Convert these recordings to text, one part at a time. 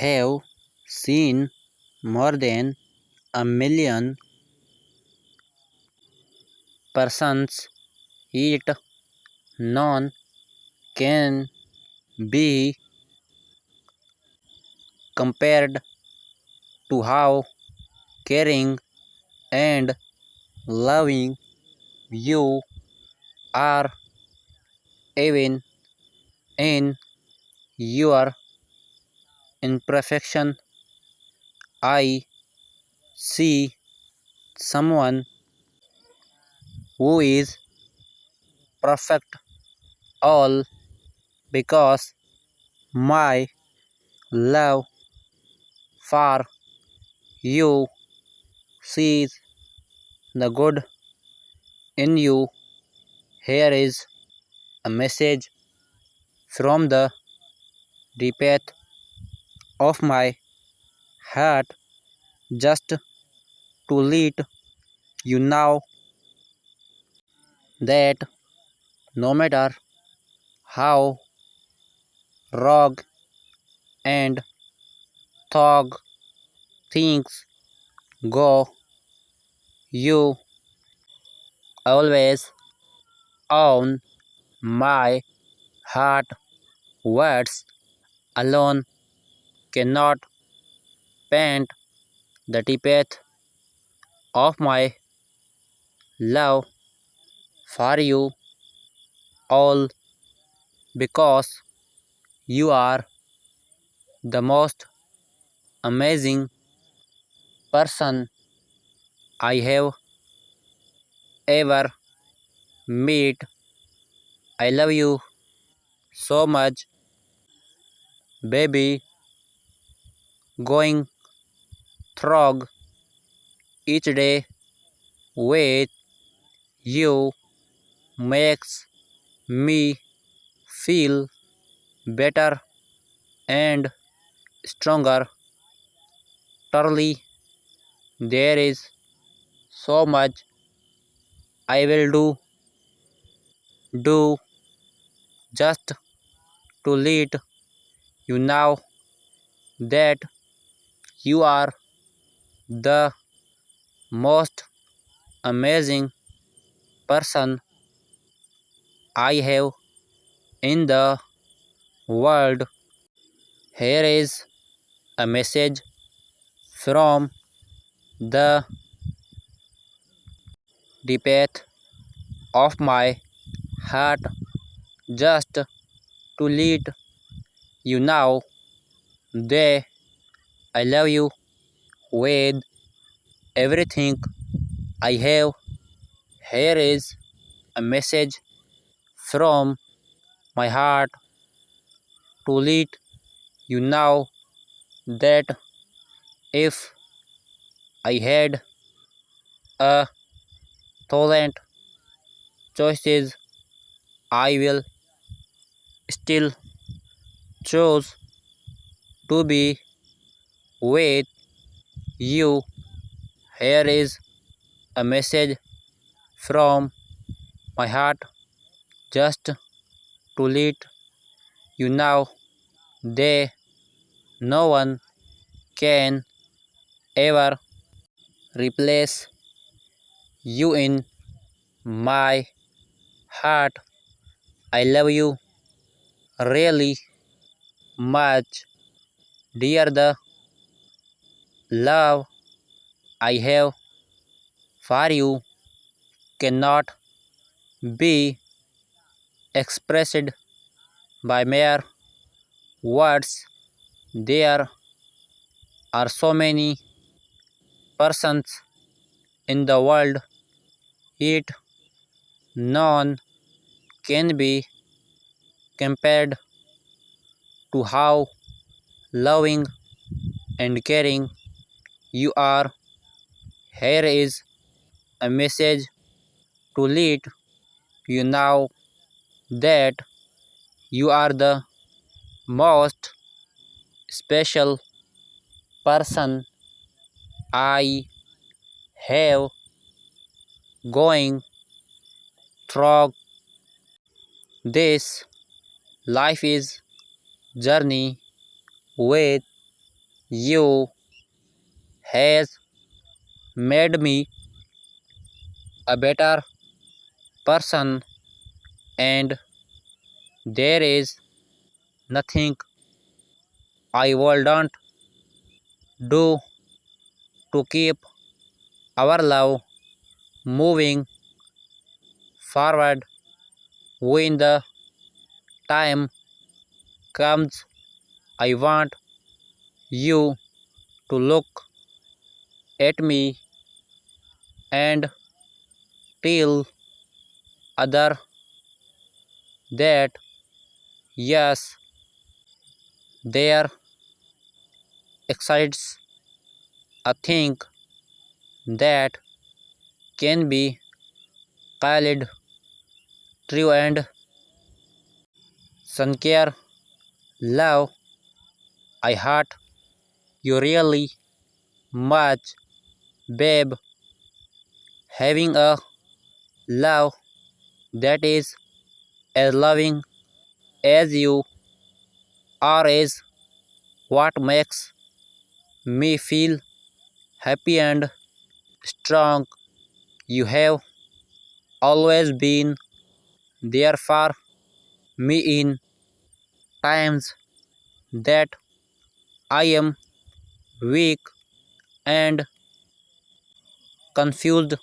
have seen more than a million persons eat. None can be compared to how caring and loving you are, even in your imperfection. I see someone who is perfect, all because my love for you sees the good in you. Here is a message from the depth of my heart, just to let you know that no matter how wrong and thug things go, you always own my heart. Words alone cannot paint the depth of my love for you, all because you are the most amazing person I have ever met. I love you so much, baby. Going through each day with you makes me feel better and stronger. Truly, there is so much I will do just to let you know that you are the most amazing person I have in the world. Here is a message from the depth of my heart, just to let you know that I love you with everything I have. Here is a message from my heart, to let you know that if I had a thousand choices, I will still choose to be with you. Here is a message from my heart, just to let you know that no one can ever replace you in my heart. I love you really much, dear. The love I have for you cannot be expressed by mere words. There are so many persons in the world, yet none can be compared to how loving and caring you are. Here is a message to let you know that you are the most special person I have going through this life is journey with You has made me a better person, and there is nothing I wouldn't do to keep our love moving forward. When the time comes, I want you to look at me and tell other that yes, there exists a thing that can be called true and sincere love. I hurt you really much, babe. Having a love that is as loving as you are is what makes me feel happy and strong. You have always been there for me in times that I am weak and confused.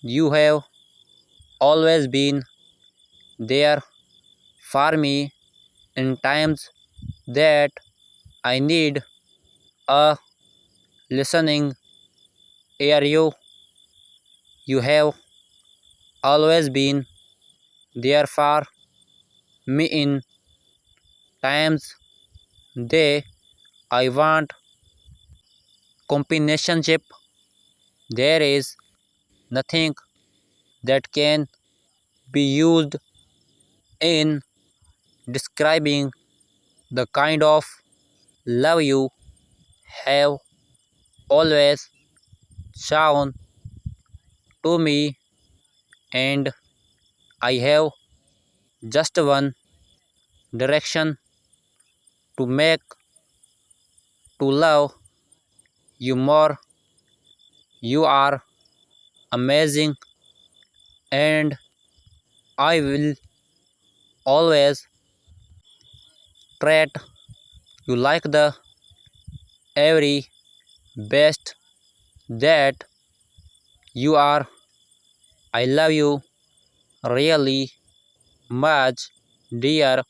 You have always been there for me in times that I need a listening ear. You have always been there for me in times that I want companionship. There is nothing that can be used in describing the kind of love you have always shown to me, and I have just one direction to make to love you more. You are amazing, and I will always treat you like the every best that you are. I love you really much, dear.